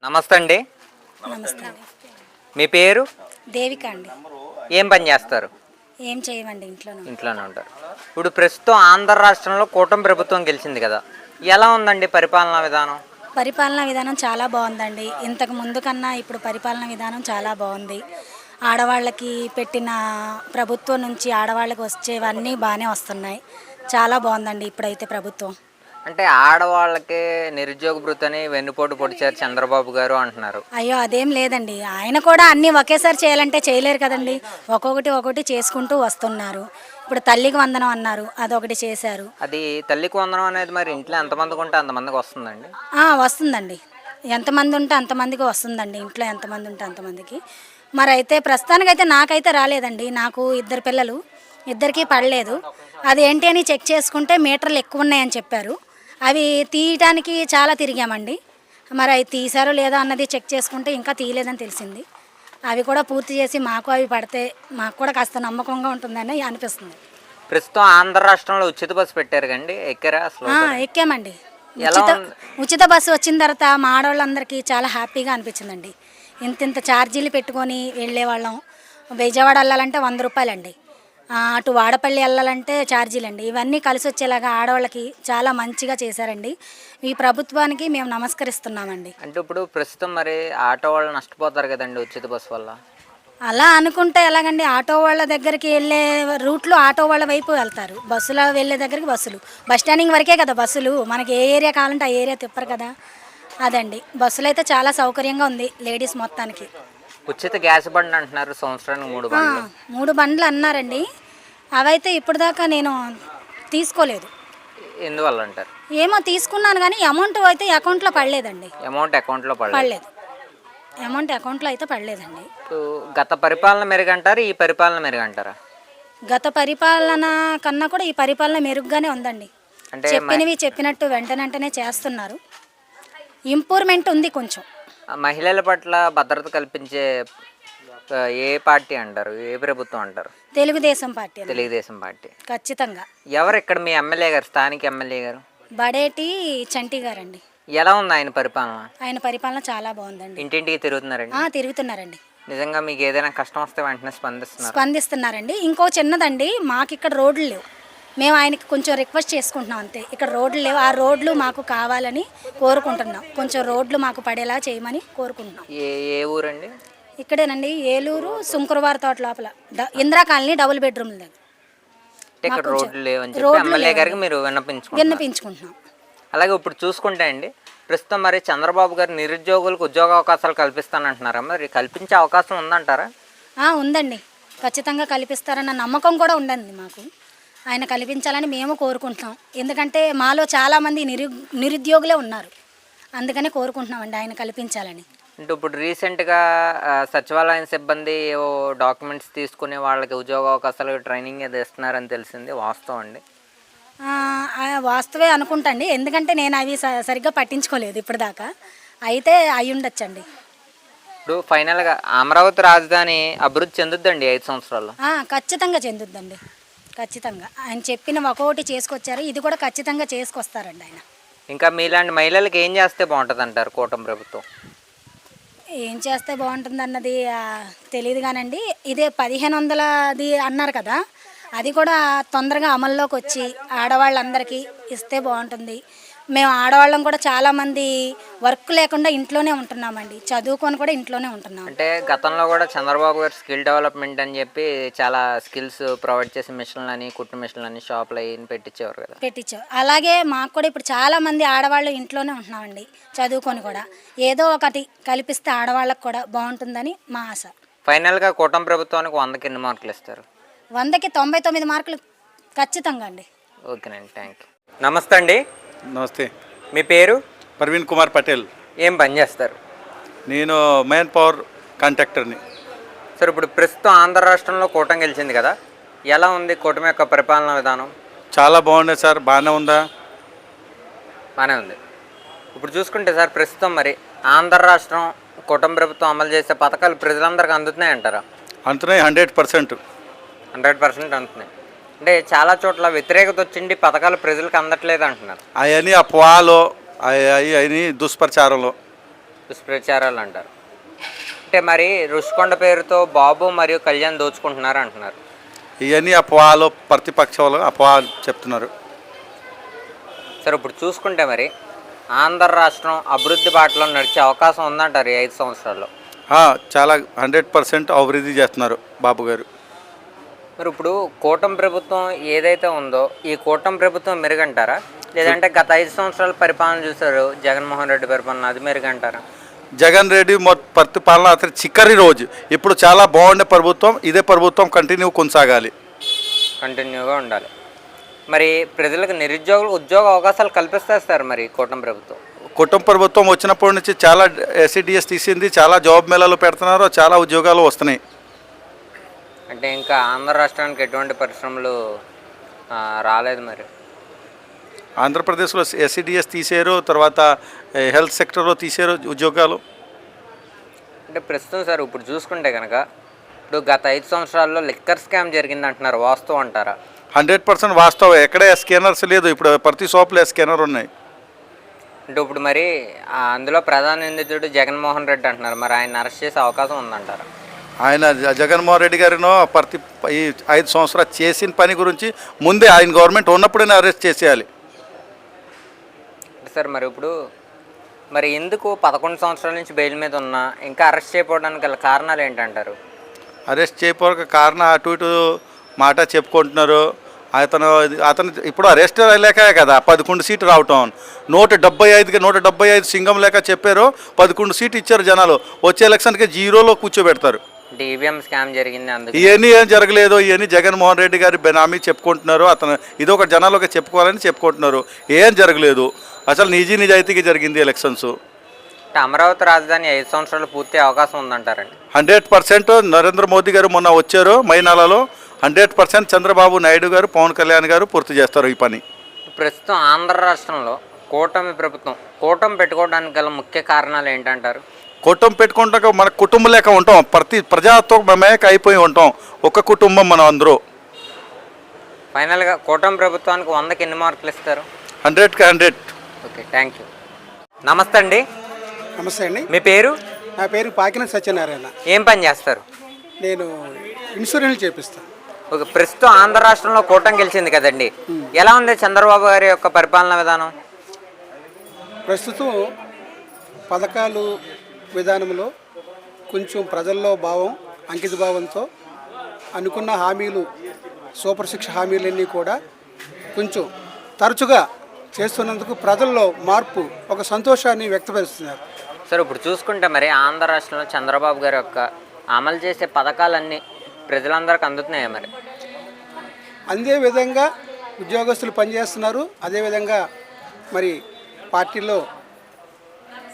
నమస్తే అండి. నమస్తే అండి. మీ పేరు? దేవిక అండి. ఏం పని చేస్తారు? ఏం చేయమండి, ఇంట్లోనే ఉంటారు. ఇప్పుడు ప్రస్తుతం ఆంధ్ర రాష్ట్రంలో కూటమి ప్రభుత్వం గెలిచింది కదా, ఎలా ఉందండి పరిపాలనా విధానం? పరిపాలనా విధానం చాలా బాగుందండి. ఇంతకు ముందు కన్నా ఇప్పుడు పరిపాలనా విధానం చాలా బాగుంది. ఆడవాళ్ళకి పెట్టిన ప్రభుత్వం నుంచి ఆడవాళ్ళకి వచ్చేవన్నీ బాగానే వస్తున్నాయి. చాలా బాగుందండి ఇప్పుడైతే ప్రభుత్వం. అంటే ఆడవాళ్ళకి నిరుద్యోగ భృతని వెన్నుపోటు పొడిచారు చంద్రబాబు గారు అంటున్నారు. అయ్యో అదేం లేదండి. ఆయన కూడా అన్నీ ఒకేసారి చేయాలంటే చేయలేరు కదండి. ఒక్కొక్కటి చేసుకుంటూ వస్తున్నారు. ఇప్పుడు తల్లికి వందనం అన్నారు, అదొకటి చేశారు. అది తల్లికి వందనం అనేది మరి ఇంట్లో ఎంతమందికి ఉంటే అంతమందికి వస్తుందండి? వస్తుందండి. ఎంతమంది ఉంటే అంతమందికి వస్తుందండి. ఇంట్లో ఎంతమంది ఉంటే అంతమందికి. మరి అయితే ప్రస్తుతానికైతే నాకైతే రాలేదండి. నాకు 2 పిల్లలు, ఇద్దరికీ పడలేదు. అది ఏంటి అని చెక్ చేసుకుంటే మీటర్లు ఎక్కువ ఉన్నాయని చెప్పారు. అవి తీయటానికి చాలా తిరిగామండి. మరి అవి తీసారో లేదో అన్నది చెక్ చేసుకుంటే ఇంకా తీయలేదని తెలిసింది. అవి కూడా పూర్తి చేసి మాకు అవి పడితే మాకు కూడా కాస్త నమ్మకంగా ఉంటుందని అనిపిస్తుంది. ప్రస్తుతం ఆంధ్ర రాష్ట్రంలో ఉచిత బస్సు పెట్టారు కండి, ఎక్కారా అసలు? ఎక్కామండి. ఎలా ఉచిత బస్సు వచ్చిన తర్వాత మా ఆడవాళ్ళందరికీ చాలా హ్యాపీగా అనిపించిందండి. ఇంత ఛార్జీలు పెట్టుకొని వెళ్ళేవాళ్ళం. విజయవాడ వెళ్ళాలంటే 100 రూపాయలండి, అటు వాడపల్లి వెళ్ళాలంటే ఛార్జీలండి. ఇవన్నీ కలిసి వచ్చేలాగా ఆడవాళ్ళకి చాలా మంచిగా చేశారండి. ఈ ప్రభుత్వానికి మేము నమస్కరిస్తున్నామండి. అంటే ఇప్పుడు ప్రస్తుతం మరి ఆటో వాళ్ళు నష్టపోతారు కదండి ఉచిత బస్సు వల్ల? అలా అనుకుంటే ఎలాగండి? ఆటో వాళ్ళ దగ్గరికి వెళ్ళే రూట్లో ఆటో వాళ్ళ వైపు వెళ్తారు, బస్సులో వెళ్ళే దగ్గరికి బస్సులు. బస్ స్టాండింగ్ వరకే కదా బస్సులు, మనకి ఏ ఏరియా కావాలంటే ఆ ఏరియా తిప్పరు కదా. అదండి, బస్సులు అయితే చాలా సౌకర్యంగా ఉంది లేడీస్ మొత్తానికి. ఉచిత గ్యాస్ బండ్ అంటున్నారు, సంవత్సరానికి 3 బండ్లు. 3 బండ్లు అన్నారండి. అవైతే ఇప్పుడు దాకా నేను తీసుకోలేదు. ఎందువల్ల అంటారు? ఏమో తీసుకున్నాను కానీ అమౌంట్ అయితే అకౌంట్లో పడలేదండి. అమౌంట్ అకౌంట్లో పడలేదు. అమౌంట్ అకౌంట్లో అయితే పడలేదండి. గత పరిపాలన మెరుగంటారు, ఈ పరిపాలన మెరుగంటారా? గత పరిపాలన కన్నా కూడా ఈ పరిపాలన మెరుగ్గానే ఉందండి. అంటే చెప్పినవి చెప్పినట్టు వెంటనే చేస్తున్నారు. ఇంప్రూవ్మెంట్ ఉంది కొంచెం. మహిళల పట్ల భద్రత కల్పించే ఏ పార్టీ అంటారు, ఏ ప్రభుత్వం అంటారు? తెలుగుదేశం పార్టీ. తెలుగుదేశం పార్టీ ఖచ్చితంగా. ఎవరు ఇక్కడ మీ ఎమ్మెల్యే గారు, స్థానిక ఎమ్మెల్యే గారు? బడేటి చంటి గారండి. ఎలా ఉంది ఆయన పరిపాలన? ఆయన పరిపాలన చాలా బాగుందండి. ఇంటింటికి తిరుగుతున్నారండి? తిరుగుతున్నారండి. నిజంగా మీకు ఏదైనా కష్టం వస్తే వెంటనే స్పందిస్తున్నారండి. ఇంకో చిన్నదండి, మాకు ఇక్కడ రోడ్లు లేవు. మేము ఆయనకి కొంచెం రిక్వెస్ట్ చేసుకుంటున్నాం అంతే. ఇక్కడ రోడ్లు లేవు, ఆ రోడ్లు మాకు కావాలని కోరుకుంటున్నాం. కొంచెం రోడ్లు మాకు పడేలా చేయమని కోరుకుంటున్నాం. ఏ ఊరండి? ఇక్కడేనండి, ఏలూరు సుంకురవారి తోట లోపల ఇందిరా కాలనీ, డబుల్ బెడ్రూమ్ దగ్గర. రోడ్లు లేవని చెప్పి ఎమ్మెల్యే గారికి మీరు విన్నపించుకుంటున్నాం. అలాగే ఇప్పుడు చూసుకుంటే అండి, ప్రస్తుతం మరి చంద్రబాబు గారు నిరుద్యోగులకు ఉద్యోగ అవకాశాలు కల్పిస్తానంటున్నారా? మరి కల్పించే అవకాశం ఉందంటారా? ఉందండి, ఖచ్చితంగా కల్పిస్తారన్న నమ్మకం కూడా ఉందండి మాకు. ఆయన కల్పించాలని మేము కోరుకుంటున్నాం. ఎందుకంటే మాలో చాలామంది నిరుద్యోగులే ఉన్నారు, అందుకనే కోరుకుంటున్నామండి ఆయన కల్పించాలని. అంటే ఇప్పుడు రీసెంట్గా సచివాలయం సిబ్బంది డాక్యుమెంట్స్ తీసుకునే వాళ్ళకి ఉద్యోగ అవకాశాలు ట్రైనింగ్ ఏదో ఇస్తున్నారని తెలిసింది, వాస్తవం అండి? వాస్తవే అనుకుంటండి, ఎందుకంటే నేను అవి సరిగ్గా పట్టించుకోలేదు ఇప్పటిదాకా. అయితే అయి ఉండొచ్చండి. ఇప్పుడు ఫైనల్గా అమరావతి రాజధాని అభివృద్ధి చెందుద్దండి 5 సంవత్సరాల్లో? ఖచ్చితంగా చెందుద్దండి, ఖచ్చితంగా. ఆయన చెప్పిన ఒక్కొక్కటి చేసుకొచ్చారు, ఇది కూడా ఖచ్చితంగా చేసుకొస్తారండి ఆయన. ఇంకా మీలాంటి మహిళలకు ఏం చేస్తే బాగుంటుంది అంటారు కూటమి ప్రభుత్వం? ఏం చేస్తే బాగుంటుంది అన్నది తెలియదు కానండి. ఇదే 1500ది అన్నారు కదా, అది కూడా తొందరగా అమల్లోకి వచ్చి ఆడవాళ్ళందరికీ ఇస్తే బాగుంటుంది. మేము ఆడవాళ్ళం కూడా చాలామంది వర్క్ లేకుండా ఇంట్లోనే ఉంటున్నామండి, చదువుకొని కూడా ఇంట్లోనే ఉంటున్నాం. అంటే గతంలో కూడా చంద్రబాబు గారు స్కిల్ డెవలప్మెంట్ అని చెప్పి చాలా స్కిల్స్ ప్రొవైడ్ చేసి మిషన్లు అని, కుట్టు మిషన్లు అని, షాప్లు అవి పెట్టించేవారు కదా. అలాగే మాకు కూడా ఇప్పుడు చాలామంది ఆడవాళ్ళు ఇంట్లోనే ఉంటున్నామండి, చదువుకొని కూడా. ఏదో ఒకటి కల్పిస్తే ఆడవాళ్ళకు కూడా బాగుంటుందని మా ఆశ. ఫైనల్గా కూటమి ప్రభుత్వానికి 100కి ఎన్ని మార్కులు ఇస్తారు? 100కి 99 మార్కులు ఖచ్చితంగా అండి. ఓకేనండి, థ్యాంక్ యూ. నమస్తే అండి. నమస్తే. మీ పేరు? ప్రవీణ్ కుమార్ పటేల్. ఏం పని చేస్తారు? నేను మ్యాన్ పవర్ కాంట్రాక్టర్ని. సార్, ఇప్పుడు ప్రస్తుతం ఆంధ్ర రాష్ట్రంలో కూటమి గెలిచింది కదా, ఎలా ఉంది కూటమి యొక్క పరిపాలనా విధానం? చాలా బాగుంది సార్. బాగానే ఉందా? బాగానే ఉంది. ఇప్పుడు చూసుకుంటే సార్, ప్రస్తుతం మరి ఆంధ్ర రాష్ట్రం కూటమి ప్రభుత్వం అమలు చేసే పథకాలు ప్రజలందరికీ అందుతున్నాయి అంటారా? అందుతున్నాయి, 100%. 100% అందుతున్నాయి. అంటే చాలా చోట్ల వ్యతిరేకత వచ్చింది, పథకాలు ప్రజలకు అందట్లేదు అంటున్నారు. అవన్నీ అపోహలో, అవన్నీ దుష్ప్రచారంలో. దుష్ప్రచారాలు అంటారు. అంటే మరి రుషికొండ పేరుతో బాబు మరియు కళ్యాణ్ దోచుకుంటున్నారు అంటున్నారు. ఇవన్నీ అపవాలు, ప్రతిపక్షాలు అపవాలు చెప్తున్నారు. సరే ఇప్పుడు చూసుకుంటే మరి ఆంధ్ర రాష్ట్రం అభివృద్ధి బాటలో నడిచే అవకాశం ఉందంటారు ఈ 5 సంవత్సరాల్లో? చాలా 100% అభివృద్ధి చేస్తున్నారు బాబు గారు. మరి ఇప్పుడు కూటమి ప్రభుత్వం ఏదైతే ఉందో ఈ కూటమి ప్రభుత్వం మెరుగంటారా, లేదంటే గత 5 సంవత్సరాల పరిపాలన చూసారు జగన్మోహన్ రెడ్డి పరిపాలన, అది మెరుగంటారా? జగన్ రెడ్డి ప్రతిపాలన అతని చిక్కరి రోజు. ఇప్పుడు చాలా బాగుండే ప్రభుత్వం, ఇదే ప్రభుత్వం కంటిన్యూ కొనసాగాలి, కంటిన్యూగా ఉండాలి. మరి ప్రజలకు నిరుద్యోగులకు ఉద్యోగ అవకాశాలు కల్పిస్తారు సార్ మరి కూటమి ప్రభుత్వం? కుటుంబ ప్రభుత్వం వచ్చినప్పటి నుంచి చాలా ఎస్సీడీఎస్ తీసింది, చాలా జాబ్ మేళాలు పెడుతున్నారు, చాలా ఉద్యోగాలు వస్తున్నాయి. అంటే ఇంకా ఆంధ్ర రాష్ట్రానికి ఎటువంటి పరిశ్రమలు రాలేదు మరి? ఆంధ్రప్రదేశ్లో ఎస్సీడీఎస్ తీసారు, తర్వాత హెల్త్ సెక్టర్లో తీసారు ఉద్యోగాలు. అంటే ప్రస్తుతం సార్ ఇప్పుడు చూసుకుంటే కనుక ఇప్పుడు గత 5 సంవత్సరాల్లో లిక్కర్ స్కామ్ జరిగింది అంటున్నారు, వాస్తవం అంటారా? 100% వాస్తవం. ఎక్కడ స్కానర్స్ లేదు, ఇప్పుడు ప్రతి షాప్లో స్కానర్ ఉన్నాయి. అంటే ఇప్పుడు మరి అందులో ప్రధాన నిందితుడు జగన్మోహన్ రెడ్డి అంటున్నారు, మరి ఆయన అరెస్ట్ చేసే అవకాశం ఉందంటారా? ఆయన జగన్మోహన్ రెడ్డి గారినో ఈ 5 సంవత్సరాలు చేసిన పని గురించి ముందే ఆయన గవర్నమెంట్ ఉన్నప్పుడే అరెస్ట్ చేసేయాలి సార్. మరి ఇప్పుడు మరి ఎందుకు 11 సంవత్సరాల నుంచి బెయిల్ మీద ఉన్నా ఇంకా అరెస్ట్ చేయకపోవడానికి గల కారణాలు ఏంటంటారు? అరెస్ట్ చేయకపోక కారణం అటు ఇటు మాట చెప్పుకుంటున్నారు. అతను ఇప్పుడు అరెస్ట్ లేక కదా 11 సీటు రావటం. 175కి 175 సింగం లేక చెప్పారు, 11 సీటు ఇచ్చారు జనాలు. వచ్చే ఎలక్షన్కి 0లో కూర్చోబెడతారు. ఈవీఎం స్కామ్ జరిగింది, అందుకు ఇవన్నీ ఏం జరగలేదు. ఇవన్నీ జగన్మోహన్ రెడ్డి గారి బెనామీ చెప్పుకుంటున్నారు. అతను ఇదొక జనాలకు చెప్పుకోవాలని చెప్పుకుంటున్నారు. ఏం జరగలేదు, అసలు నిజాయితీగా జరిగింది ఎలక్షన్స్. అమరావతి రాజధాని 5 సంవత్సరాలు పూర్తి అవకాశం ఉందంటారండి? 100% నరేంద్ర మోదీ గారు మొన్న వచ్చారు మైనాలలో. 100% చంద్రబాబు నాయుడు గారు, పవన్ కళ్యాణ్ గారు పూర్తి చేస్తారు ఈ పని. ప్రస్తుతం ఆంధ్ర రాష్ట్రంలో కూటమి ప్రభుత్వం పెట్టుకోవడానికి గల ముఖ్య కారణాలు ఏంటంటారు? కుటుంబం పెట్టుకుంటాక మన కుటుంబం లేక ఉంటాం, ప్రతి ప్రజాతో మేక అయిపోయి ఉంటాం, ఒక కుటుంబం మనం అందరూ. ఫైనల్గా కూటమి ప్రభుత్వానికి 100కి ఎన్ని మార్కులు ఇస్తారు? 100కి 100. Okay, thank you. నమస్తే అండి. నమస్తే అండి. మీ పేరు? నా పేరు పాకిన సత్యనారాయణ. ఏం పని చేస్తారు? నేను ఇన్సూరెన్స్ చేపిస్తాను. ఓకే, ప్రస్తుతం ఆంధ్ర రాష్ట్రంలో కూటమి గెలిచింది కదండి, ఎలా ఉంది చంద్రబాబు గారి యొక్క పరిపాలన విధానం? ప్రస్తుతం పథకాలు విధానంలో కొంచెం ప్రజల్లో భావం, అంకిత భావంతో అనుకున్న హామీలు, సూపర్ 6 హామీలన్నీ కూడా కొంచెం తరచుగా చేస్తున్నందుకు ప్రజల్లో మార్పు, ఒక సంతోషాన్ని వ్యక్తపరుస్తున్నారు. సార్ ఇప్పుడు చూసుకుంటే మరి ఆంధ్ర రాష్ట్రంలో చంద్రబాబు గారి యొక్క అమలు చేసే పథకాలన్నీ ప్రజలందరికీ అందుతున్నాయా మరి? అందే విధంగా ఉద్యోగస్తులు పనిచేస్తున్నారు, అదేవిధంగా మరి పార్టీలో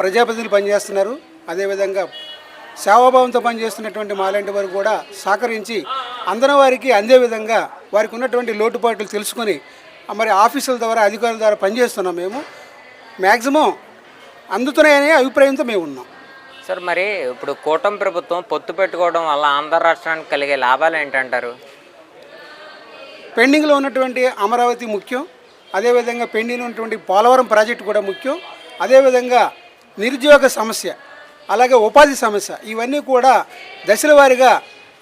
ప్రజాప్రతినిధులు పనిచేస్తున్నారు, అదేవిధంగా సేవాభావంతో పనిచేస్తున్నటువంటి మాలాంటి వారు కూడా సహకరించి అందరి వారికి అందే విధంగా వారికి ఉన్నటువంటి లోటుపాట్లు తెలుసుకొని మరి ఆఫీసుల ద్వారా, అధికారుల ద్వారా పనిచేస్తున్నాం. మేము మ్యాక్సిమం అందుతున్నాయనే అభిప్రాయంతో మేము ఉన్నాం. సార్ మరి ఇప్పుడు కూటమి ప్రభుత్వం పొత్తు పెట్టుకోవడం వల్ల ఆంధ్ర రాష్ట్రానికి కలిగే లాభాలు ఏంటంటారు? పెండింగ్లో ఉన్నటువంటి అమరావతి ముఖ్యం, అదేవిధంగా పెండింగ్లో ఉన్నటువంటి పోలవరం ప్రాజెక్టు కూడా ముఖ్యం, అదేవిధంగా నిరుద్యోగ సమస్య, అలాగే ఉపాధి సమస్య, ఇవన్నీ కూడా దశల వారీగా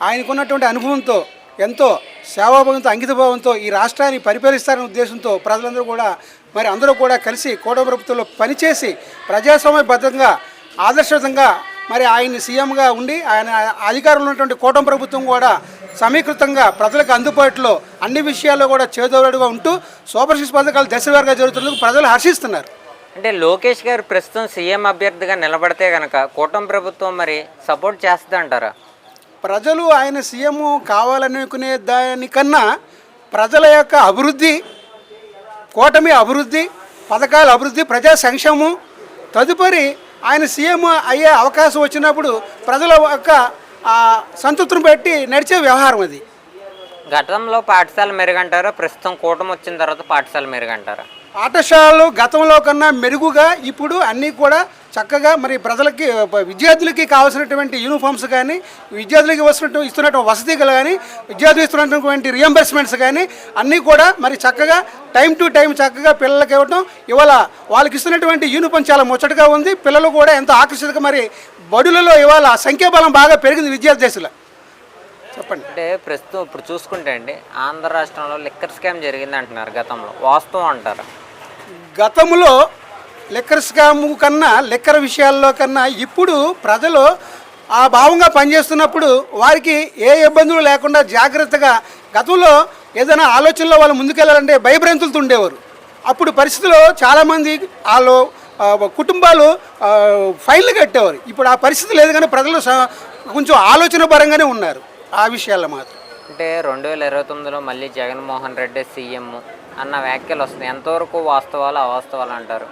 ఆయనకున్నటువంటి అనుభవంతో, ఎంతో సేవాభావంతో, అంకితభావంతో ఈ రాష్ట్రాన్ని పరిపాలిస్తారనే ఉద్దేశంతో ప్రజలందరూ కూడా మరి అందరూ కూడా కలిసి కూటమి ప్రభుత్వంలో పనిచేసి ప్రజాస్వామ్యబద్ధంగా, ఆదర్శవంతంగా మరి ఆయన్ని సీఎంగా ఉండి ఆయన అధికారంలో ఉన్నటువంటి కూటమి ప్రభుత్వం కూడా సమీకృతంగా ప్రజలకు అందుబాటులో అన్ని విషయాల్లో కూడా చేదోడుగా ఉంటూ సూపర్ 6 పథకాలు దశవారీగా జరుగుతున్నందుకు ప్రజలు హర్షిస్తున్నారు. అంటే లోకేష్ గారు ప్రస్తుతం సీఎం అభ్యర్థిగా నిలబడితే కనుక కూటమి ప్రభుత్వం మరి సపోర్ట్ చేస్తుంది అంటారా? ప్రజలు ఆయన సీఎం కావాలనుకునే దానికన్నా ప్రజల యొక్క అభివృద్ధి, కూటమి అభివృద్ధి, పథకాల అభివృద్ధి, ప్రజా సంక్షేమం, తదుపరి ఆయన సీఎం అయ్యే అవకాశం వచ్చినప్పుడు ప్రజల యొక్క సంతృప్తిని బట్టి నడిచే వ్యవహారం అది. గతంలో పాఠశాల మెరుగంటారా, ప్రస్తుతం కూటమి వచ్చిన తర్వాత పాఠశాల మెరుగంటారా? పాఠశాలలు గతంలో కన్నా మెరుగుగా ఇప్పుడు అన్నీ కూడా చక్కగా మరి ప్రజలకి విద్యార్థులకి కావాల్సినటువంటి యూనిఫామ్స్ కానీ విద్యార్థులకి ఇస్తున్నటువంటి వసతిలు కానీ విద్యార్థులు ఇస్తున్నటువంటి రియంబర్స్మెంట్స్ కానీ అన్నీ కూడా మరి చక్కగా టైం టు టైం చక్కగా పిల్లలకి ఇవ్వడం ఇవాళ వాళ్ళకి ఇస్తున్నటువంటి యూనిఫామ్ చాలా ముచ్చటగా ఉంది. పిల్లలు కూడా ఎంతో ఆకర్షితంగా మరి బడులలో ఇవాళ సంఖ్యాబలం బాగా పెరిగింది విద్యార్థి దశలో. చెప్పండి. అంటే ప్రస్తుతం ఇప్పుడు చూసుకుంటే అండి ఆంధ్ర రాష్ట్రంలో లిక్కర్ స్కామ్ జరిగింది అంటున్నారు గతంలో, వాస్తవం అంటారు? గతంలో లిక్కర్ స్కామ్ కన్నా లిక్కర్ విషయాల్లో కన్నా ఇప్పుడు ప్రజలు ఆ భావంగా పనిచేస్తున్నప్పుడు వారికి ఏ ఇబ్బందులు లేకుండా జాగ్రత్తగా గతంలో ఏదైనా ఆలోచనలో వాళ్ళు ముందుకెళ్ళాలంటే భయభ్రాంతులతో ఉండేవారు. అప్పుడు పరిస్థితుల్లో చాలామంది వాళ్ళు కుటుంబాలు ఫైన్లు కట్టేవారు. ఇప్పుడు ఆ పరిస్థితి లేదు కానీ ప్రజలు కొంచెం ఆలోచన పరంగానే ఉన్నారు ఆ విషయాల్లో మాత్రం. అంటే 2029లో మళ్ళీ జగన్మోహన్ రెడ్డి సీఎం అన్న వ్యాఖ్యలు వస్తున్నాయి, ఎంతవరకు వాస్తవాలు అవాస్తవాలు అంటారు?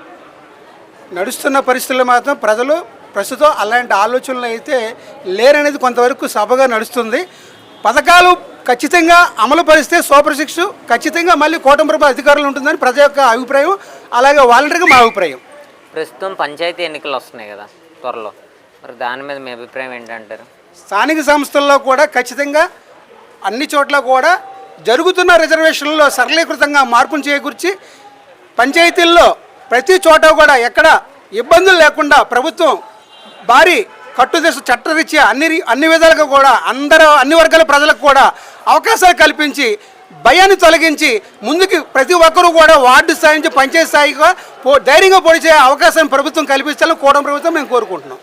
నడుస్తున్న పరిస్థితుల్లో మాత్రం ప్రజలు ప్రస్తుతం అలాంటి ఆలోచనలు అయితే లేరనేది కొంతవరకు సభగా నడుస్తుంది. పథకాలు ఖచ్చితంగా అమలు పరిస్తే సూపర్ 6 ఖచ్చితంగా మళ్ళీ కూటమి ప్రభుత్వ అధికారులు ఉంటుందని ప్రజల యొక్క అభిప్రాయం, అలాగే వాలంటీర్గా మా అభిప్రాయం. ప్రస్తుతం పంచాయతీ ఎన్నికలు వస్తున్నాయి కదా త్వరలో, మరి దాని మీద మీ అభిప్రాయం ఏంటంటారు? స్థానిక సంస్థల్లో కూడా ఖచ్చితంగా అన్ని చోట్ల కూడా జరుగుతున్న రిజర్వేషన్లలో సరళీకృతంగా మార్పులు చేకూర్చి పంచాయతీల్లో ప్రతి చోట కూడా ఎక్కడ ఇబ్బందులు లేకుండా ప్రభుత్వం భారీ కట్టుదిశ చట్టరీత్యా అన్ని విధాలుగా కూడా అన్ని వర్గాల ప్రజలకు కూడా అవకాశాలు కల్పించి భయాన్ని తొలగించి ముందుకు ప్రతి ఒక్కరూ కూడా వార్డు స్థాయి నుంచి పంచాయతీ స్థాయిగా ధైర్యంగా పొడిచే అవకాశం ప్రభుత్వం కల్పించాలని కూటమి ప్రభుత్వం మేము కోరుకుంటున్నాం.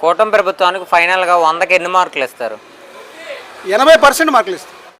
కూటమి ప్రభుత్వానికి ఫైనల్గా 100కి ఎన్ని మార్కులు ఇస్తారు? 80% మార్కులు ఇస్తాం.